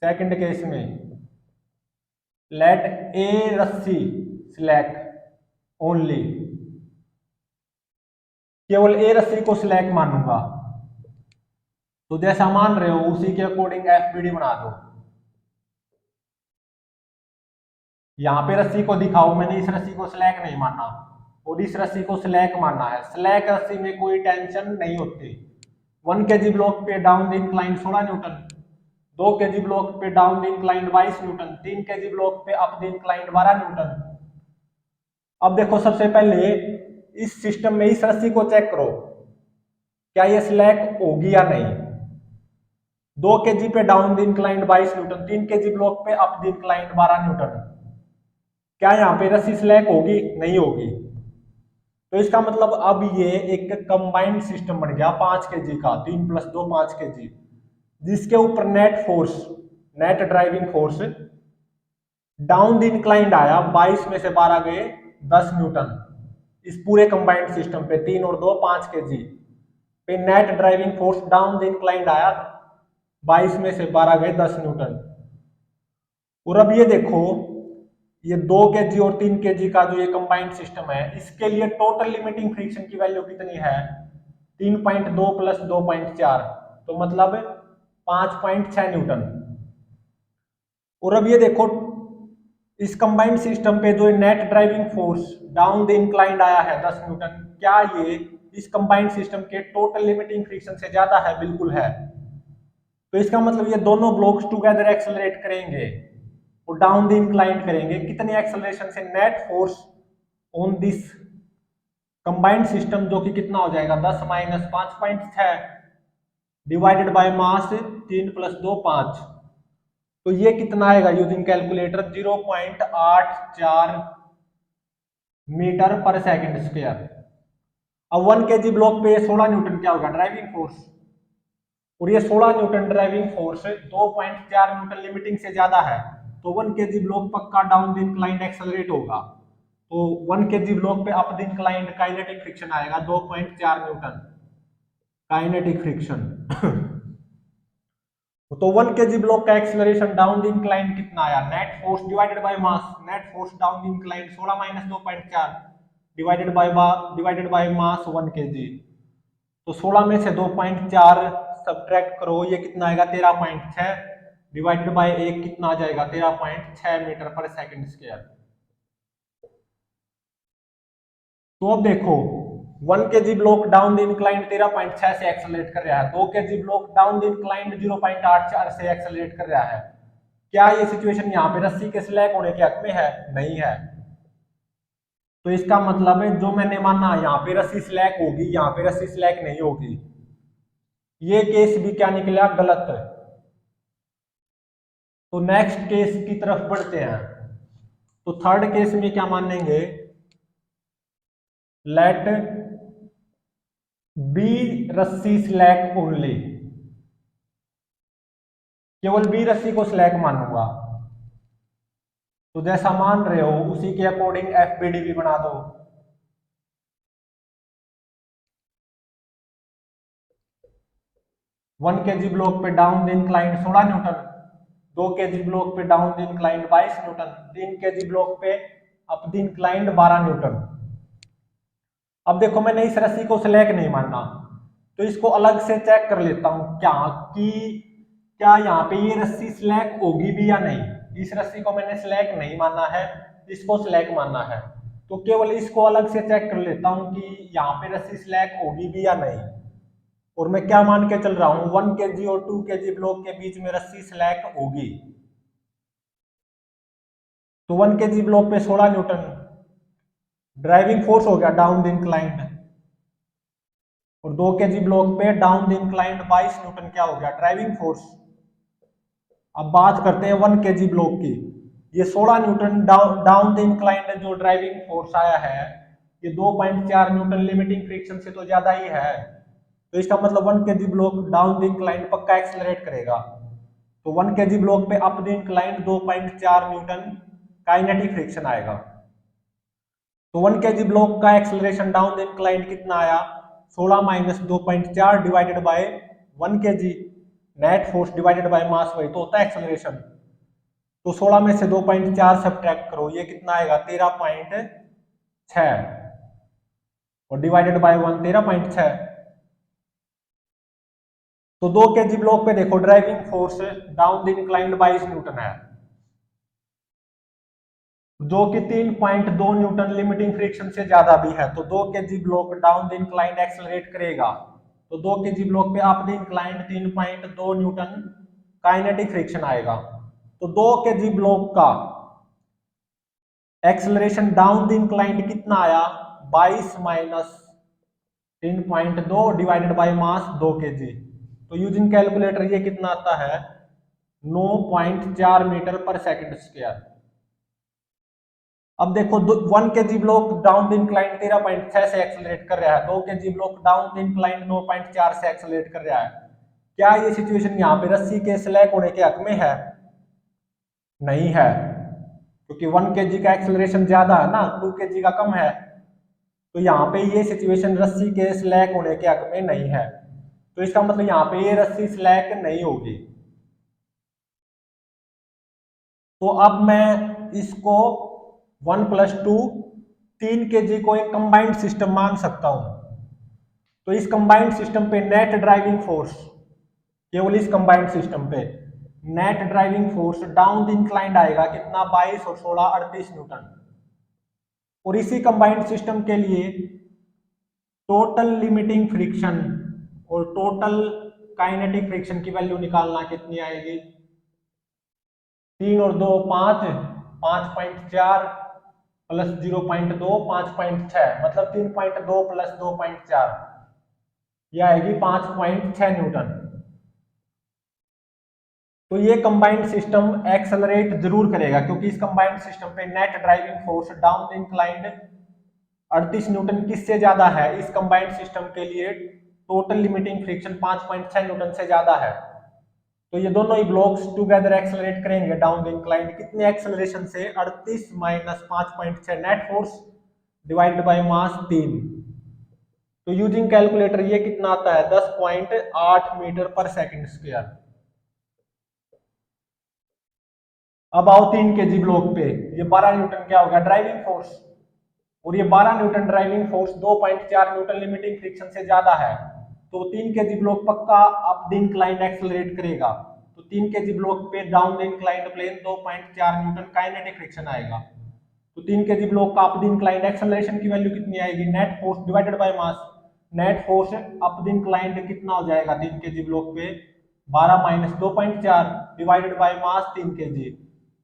सेकंड केस में लेट ए रस्सी सिलेक्ट ओनली, केवल ए रस्सी को सिलेक्ट मानूंगा। तो जैसा मान रहे हो उसी के अकॉर्डिंग एफबीडी बना दो। यहाँ पे रस्सी को दिखाओ, मैंने इस रस्सी को स्लैक नहीं माना और इस रस्सी को स्लैक माना है। स्लैक रस्सी में कोई टेंशन नहीं होती। 1 kg ब्लॉक पे down the incline 16 newton, 2 kg block पे down the incline 22 newton, 3 kg block पे अप द इंक्लाइन 12 न्यूटन। अब देखो सबसे पहले इस सिस्टम में इस रस्सी को चेक करो क्या ये स्लैक होगी या नहीं। 2 kg पे down the inclined 22 newton, 3 kg block पे अप द इंक्लाइंड 12 न्यूटन। क्या यहाँ पे रस्सी स्लैक होगी? नहीं होगी। तो इसका मतलब अब ये एक कंबाइंड सिस्टम बन गया 5 kg का, 3 + 2 5 kg, जिसके ऊपर net force, net driving force down the inclined आया, 22 में से 12 गए 10 न्यूटन। इस पूरे कंबाइंड सिस्टम पे 3 और 2 5 kg पे net driving force down the inclined आया, 22 में से 12 गए 10 न्यूटन। और अब ये देखो, ये 2 kg और 3 kg का जो ये कंबाइंड सिस्टम है, इसके लिए टोटल लिमिटिंग फ्रिक्शन की वैल्यू कितनी है? 3.2 + 2.4, तो मतलब 5.6 न्यूटन। और अब ये देखो, इस कंबाइंड सिस्टम पे जो net driving force down the inclined आया है 10 न्यूटन, क्या ये इस कंबाइंड सिस्टम के टोटल लिमिटिंग फ्रिक्शन से ज्यादा है? बिल्कुल है। तो इसका मतलब ये दोनों ब्लॉक्स टुगेदर एक्सेलरेट करेंगे और डाउन द इंक्लाइंड करेंगे। कितने एक्सेलरेशन से? Net force on this combined system, जो कि कितना हो जाएगा 10 - 5.6 डिवाइडेड बाय मास 3 + 2 5, तो ये कितना आएगा using calculator? 0.84 metre per second square. अब 1 kg ब्लॉक पे 16 न्यूटन क्या होगा? Driving force. और ये 16 Newton driving force 2.4 newton limiting से ज्यादा है, तो 1 kg ब्लॉक पक्का डाउन द इंक्लाइंड एक्सेलरेट होगा। तो 1 kg ब्लॉक पे up the inclined kinetic friction आएगा 2.4 न्यूटन काइनेटिक फ्रिक्शन। तो 1 kg ब्लॉक का एक्सेलरेशन डाउन द इंक्लाइंड कितना आया? Net force divided by mass, net force down the inclined 16 - 2.4 divided by mass 1 kg। तो 16 में से 2.4 सब्ट्रैक्ट करो, ये कितना आएगा? 13.6 डिवाइडेड बाय 1 कितना आ जाएगा? 13.6 मीटर पर सेकंड स्क्वायर। तो अब देखो, 1 kg block down the inclined 13.6 से एक्सेलरेट कर रहा है, 2 kg block down the inclined 0.84 से एक्सेलरेट कर रहा है। क्या ये सिचुएशन यहाँ पे रस्सी के स्लैक होने के हक में है? नहीं है। तो इसका मतलब है जो मैंने माना यहाँ पे रस्सी स्लैक होगी, यहाँ पे रस्सी स्लैक नहीं होगी। ये केस भी क्या निकला? गलत। तो नेक्स्ट केस की तरफ बढ़ते हैं। तो थर्ड केस में क्या मानेंगे? लेट बी रस्सी स्लैक ओनली, केवल बी रस्सी को स्लैक मानूंगा। तो जैसा मान रहे हो उसी के अकॉर्डिंग एफबीडी भी बना दो। वन केजी ब्लॉक पे down the inclined 16 newton, 2 kg block पे down the inclined 22 newton, 3 kg block पे अप द इंक्लाइंड 12 न्यूटन। अब देखो, मैंने इस रस्सी को स्लैक नहीं माना, तो इसको अलग से चेक कर लेता हूं क्या कि क्या यहाँ पे ये रस्सी स्लैक होगी भी या नहीं। इस रस्सी को मैंने स्लैक नहीं माना है, इसको स्लैक माना है, तो केवल इसको अलग से चेक कर लेता हूं कि यहाँ पे रस्सी स्लैक होगी भी या नहीं। और मैं क्या मान के चल रहा हूं? 1 kg और 2 kg ब्लॉक के बीच में रस्सी स्लैक होगी। तो 1 kg ब्लॉक पे 16 न्यूटन ड्राइविंग फोर्स हो गया डाउन द इंक्लाइंड, और 2 kg ब्लॉक पे डाउन द इंक्लाइंड 22 न्यूटन क्या हो गया? Driving force. अब बात करते हैं 1 kg ब्लॉक की। ये 16 न्यूटन डाउन द इंक्लाइंड जो ड्राइविंग फोर्स आया है, ये 2.4 न्यूटन लिमिटिंग फ्रिक्शन से तो ज्यादा ही है। तो इसका मतलब 1 kg block down the inclined पक्का एक्सेलरेट करेगा। तो 1 kg ब्लॉक पे up the inclined 2.4 newton kinetic friction आएगा। तो 1 kg ब्लॉक का एक्सेलरेशन डाउन द इंक्लाइंड कितना आया? 16 - 2.4 divided by 1 kg, net force divided by मास, वही तो होता है एक्सेलरेशन। तो 16 में से 2.4 सब्ट्रैक्ट करो, ये कितना आएगा? 13.6, और डिवाइडेड बाय 1 13.6। तो 2 kg ब्लॉक पे देखो driving force down the inclined 22 Newton है, जो कि 3.2 न्यूटन लिमिटिंग फ्रिक्शन से ज्यादा भी है। तो 2 kg block down the inclined accelerate करेगा, तो 2 kg ब्लॉक पे up the inclined 3.2 Newton kinetic friction आएगा। तो 2 kg ब्लॉक का एक्सेलरेशन डाउन द इंक्लाइंड कितना आया? 22 - 3.2 डिवाइडेड बाय मास 2 kg, तो यूजिंग कैलकुलेटर ये कितना आता है 9.4 मीटर पर सेकंड स्क्वायर। अब देखो 1 kg block down the incline 13.6 से एक्सेलरेट कर रहा है, 2 kg block down the incline 9.4 से एक्सेलरेट कर रहा है। क्या ये सिचुएशन यहाँ पे रस्सी के स्लैक होने के हक में है? नहीं है, क्योंकि 1 kg का एक्सेलरेशन ज्यादा है ना, 2 kg का कम है। तो यहाँ पे ये सिचुएशन रस्सी के स्लैक होने के हक में नहीं है, तो इसका मतलब यहाँ पे ये रस्सी स्लैक नहीं होगी। तो अब मैं इसको 1+2 3 kg को एक कंबाइंड सिस्टम मान सकता हूं। तो इस कंबाइंड सिस्टम पे नेट ड्राइविंग फोर्स, केवल इस कंबाइंड सिस्टम पे net driving force down the inclined आएगा कितना 22 और 16 38 न्यूटन। और इसी कंबाइंड सिस्टम के लिए टोटल लिमिटिंग फ्रिक्शन और टोटल काइनेटिक फ्रिक्शन की वैल्यू निकालना कितनी आएगी? 3 और 2 5, 5.4 प्लस 0.2 5.6, मतलब 3.2 प्लस 2.4, यह आएगी 5.6 न्यूटन। तो ये कंबाइंड सिस्टम एक्सेलरेट जरूर करेगा, क्योंकि इस कंबाइंड सिस्टम पे net driving force down the inclined 38 Newton किससे ज्यादा है? इस कंबाइंड सिस्टम के लिए टोटल लिमिटिंग फ्रिक्शन 5.6 न्यूटन से ज्यादा है। तो ये दोनों ही ब्लॉक्स टुगेदर एक्सेलरेट करेंगे डाउन द इंक्लाइंड कितने एक्सेलरेशन से? 38 minus 5.6 net force divided by मास 3। तो यूजिंग कैलकुलेटर ये कितना आता है 10.8 मीटर पर सेकंड स्क्वायर। अब आओ 3 kg ब्लॉक पे, ये 12 न्यूटन क्या होगा ड्राइविंग फोर्स, और ये 12 newton driving force 2.4 newton limiting friction से ज्यादा है। तो 3 kg ब्लॉक पक्का अप द इंक्लाइंड एक्सेलरेट करेगा। तो 3 kg ब्लॉक पे down the inclined plane 2.4 newton kinetic friction आएगा। तो 3 kg ब्लॉक का अप द इंक्लाइंड एक्सेलरेशन की वैल्यू कितनी आएगी? Net force divided by mass. Net force up the inclined कितना हो जाएगा 3 kg ब्लॉक पे? 12 minus 2.4 divided by mass 3 kg।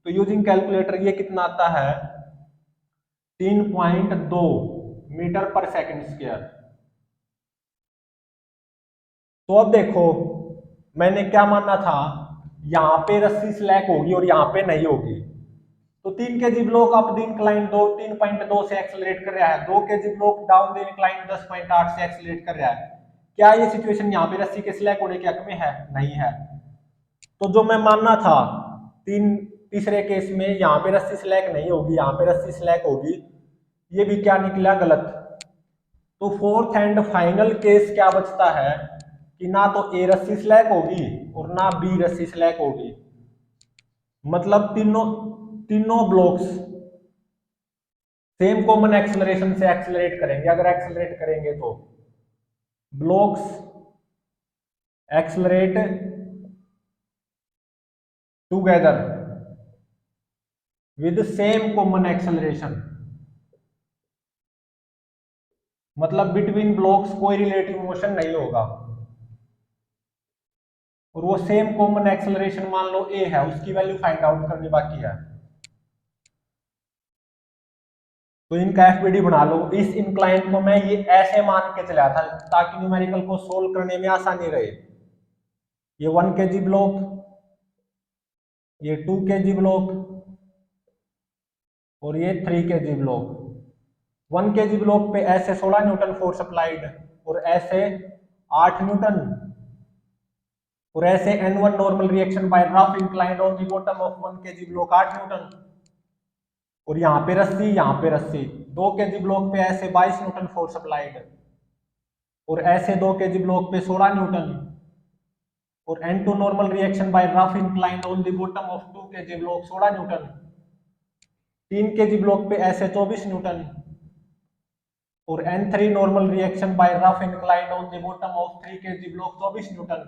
तो यूजिंग कैलकुलेटर ये कितना आता है 3.2 मीटर पर सेकंड स्क्वायर। तो अब देखो मैंने क्या माना था, यहां पे रस्सी स्लैक होगी और यहां पे नहीं होगी। तो 3 kg block up the incline 3.2 से एक्सेलरेट कर रहा है, 2 kg block down the incline 10.8 से एक्सेलरेट कर रहा है। क्या ये सिचुएशन यहाँ पे रस्सी के स्लैक होने के हक में है? नहीं है। तो जो मैं मानना था तीसरे केस में यहाँ पे रस्सी स्लैक नहीं होगी, यहाँ पे रस्सी स्लैक होगी, ये भी क्या निकला? गलत। तो फोर्थ एंड फाइनल केस क्या बचता है कि ना तो ए रस्सी स्लैक होगी और ना बी रस्सी स्लैक होगी। मतलब तीनों तीनों ब्लॉक्स सेम कॉमन एक्सेलरेशन से एक्सेलरेट करेंगे। अगर एक्सेलरेट करेंगे तो blocks accelerate together with same common acceleration, मतलब बिटवीन ब्लॉक्स कोई रिलेटिव मोशन नहीं होगा। और वो सेम कॉमन एक्सेलरेशन मान लो ए है, उसकी वैल्यू फाइंड आउट करनी बाकी है। तो इनका एफबीडी बना लो। इस इंक्लाइन को मैं ये ऐसे मान के चला था ताकि न्यूमेरिकल को सोल्व करने में आसानी रहे। ये 1 kg ब्लॉक, ये 2 kg ब्लॉक और ये 3 kg ब्लॉक। 1 kg ब्लॉक पे ऐसे 16 न्यूटन फोर्स अप्लाइड और ऐसे 8 न्यूटन और ऐसे N1 normal reaction by rough inclined on the bottom of 1 kg block 8 Newton. और यहाँ पे रस्सी, यहाँ पे रस्सी, 2 kg ब्लॉक पे ऐसे 22 न्यूटन फोर्स अप्लाइड और ऐसे 2 kg ब्लॉक पे 16 न्यूटन और N2 normal reaction by rough inclined on the bottom of 2 kg block 16 Newton. 3 kg block पे ऐसे 24 न्यूटन और N3 normal reaction by rough inclined on the bottom of 3 kg block 24 newton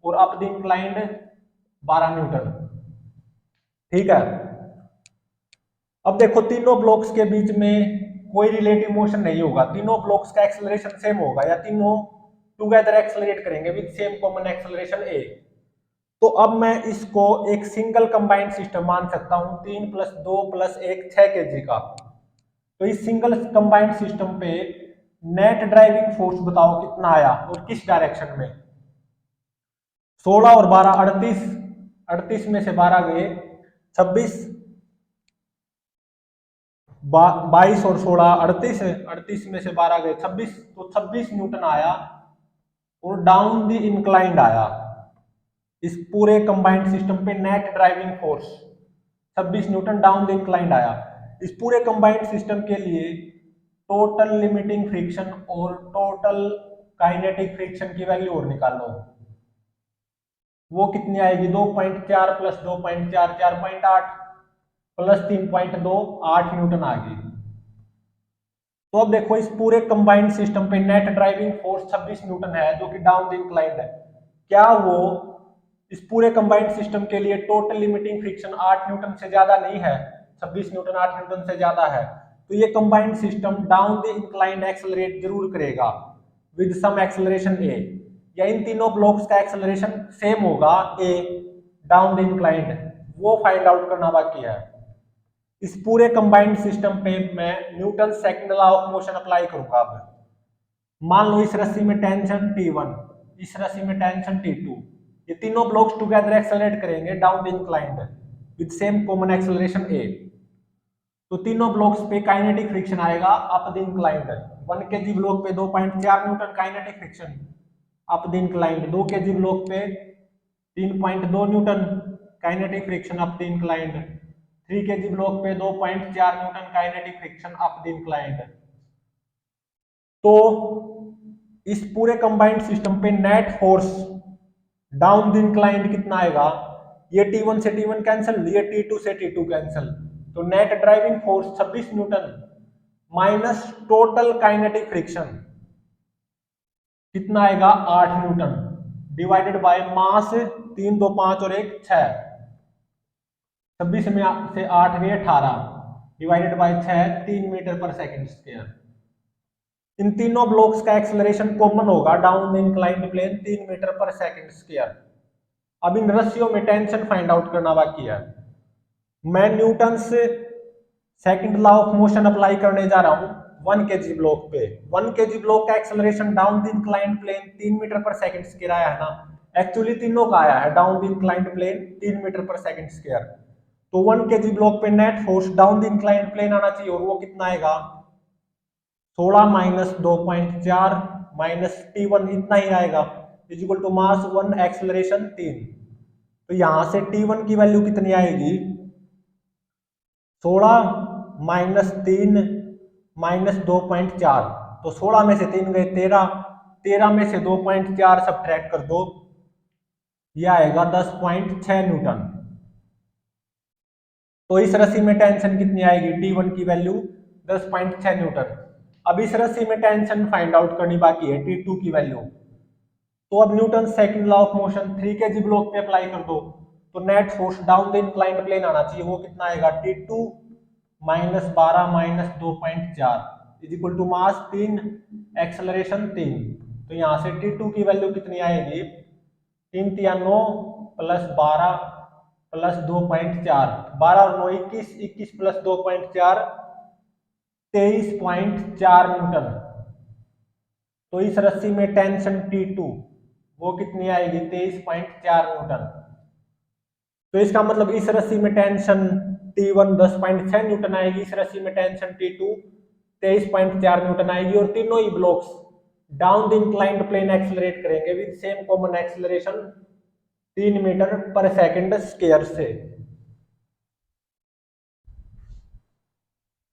और up the inclined 12 Newton. ठीक है। अब देखो तीनों blocks के बीच में कोई रिलेटिव मोशन नहीं होगा, तीनों ब्लॉक्स का एक्सेलरेशन सेम होगा या तीनों टुगेदर एक्सेलरेट करेंगे विद सेम कॉमन एक्सेलरेशन ए। तो अब मैं इसको एक सिंगल कंबाइंड सिस्टम मान सकता हूं 3 + 2 + 1 6 kg का। तो इस सिंगल कंबाइंड सिस्टम पे नेट ड्राइविंग फोर्स बताओ कितना आया और किस डायरेक्शन में? 16 और 12 38, 38 में से 12 गए 26, 22 और 16 38 है, 38 में से 12 गए 26, तो 26 न्यूटन आया और डाउन द इंक्लाइंड आया। इस पूरे कंबाइंड सिस्टम पे net driving force 26 Newton down the inclined आया। इस पूरे कंबाइंड सिस्टम के लिए टोटल लिमिटिंग फ्रिक्शन और टोटल काइनेटिक फ्रिक्शन की वैल्यू और निकालो। वो कितनी आएगी 2.4 प्लस 2.4 4.8 प्लस 3.2 8 न्यूटन आ गई। तो अब देखो इस पूरे कंबाइंड सिस्टम पे नेट ड्राइविंग फोर्स 26 न्यूटन है जो कि डाउन द इंक्लाइंड है। क्या वो इस पूरे कंबाइंड सिस्टम के लिए टोटल लिमिटिंग फ्रिक्शन 8 न्यूटन से ज्यादा नहीं है? 26 न्यूटन 8 न्यूटन से ज्यादा है, तो ये combined system down the inclined accelerate जरूर करेगा विद सम एक्सेलरेशन ए, या इन तीनों ब्लॉक्स का एक्सेलरेशन सेम होगा ए डाउन द इंक्लाइंड, वो फाइंड आउट करना बाकी है। इस पूरे कंबाइंड सिस्टम पे मैं Newton second law of motion apply करूंगा। अब मान लो इस रस्सी में टेंशन T1, इस रस्सी में टेंशन T2, ये तीनों ब्लॉक्स टुगेदर एक्सेलरेट करेंगे down the inclined with same common acceleration a, तो तीनों ब्लॉक्स पे काइनेटिक फ्रिक्शन आएगा up the inclined. 1 kg block पे 2.4 newton kinetic friction up the inclined, 2 kg block पे 3.2 Newton kinetic friction up the inclined, 3 kg block पे 2.4 newton kinetic friction up the inclined. तो इस पूरे कंबाइंड सिस्टम पे net force down the inclined कितना आएगा? ये T1 से T1 कैंसिल, ये T2 से T2 कैंसिल, तो net driving force 26 Newton minus total kinetic friction कितना आएगा? 8 न्यूटन डिवाइडेड बाय मास 3 2 5 और 1 6, 26 में से 8 गए 18 divided by 6 3 metre per second square. इन तीनों ब्लॉक्स का एक्सेलरेशन कॉमन होगा down the inclined plane 3 metre per second square. अब इन रस्सियों में टेंशन फाइंड आउट करना बाकी है। मैं न्यूटन से second law of motion apply करने जा रहा हूं 1 kg ब्लॉक पे। 1 kg ब्लॉक का acceleration down the inclined plane 3 metre per second square आया है ना, एक्चुअली तीनों का आया है down the inclined plane 3 metre per second square. तो 1 kg ब्लॉक पे net force down the inclined plane आना चाहिए, और वो कितना आएगा? 16 माइनस 2.4 माइनस T1 इतना ही आएगा, is equal to mass 1 acceleration 3। तो यहां से T1 की वैल्यू कितनी आएगी? 16 माइनस 3 माइनस 2.4, तो 16 में से 3 गए 13, 13 में से 2.4 सब्ट्रैक्ट कर दो, यह आएगा 10.6 न्यूटन। तो इस रस्सी में टेंशन कितनी आएगी? T1 की वैल्यू 10.6 न्यूटन। अब इस रस्सी में टेंशन फाइंड आउट करनी बाकी है T2 की वैल्यू। तो अब Newton second law of motion 3 kg block पे अप्लाई कर दो, तो net force down the inclined plane आना चाहिए, वो कितना आएगा? T2 minus 12 minus 2.4 is equal to mass 3 acceleration 3। तो यहाँ से T2 की वैल्यू कितनी आएगी? 3 3 9 प्लस 12 प्लस 2.4, 12 और 9 21, 21 प्लस 2.4 23.4 न्यूटन। तो इस रस्सी में टेंशन T2 वो कितनी आएगी? 23.4 न्यूटन। तो इसका मतलब इस रस्सी में टेंशन T1 10.6 न्यूटन आएगी, इस रस्सी में टेंशन T2 23.4 न्यूटन आएगी, और तीनों ही blocks down the inclined plane accelerate करेंगे with same common acceleration 3 metre per second square से।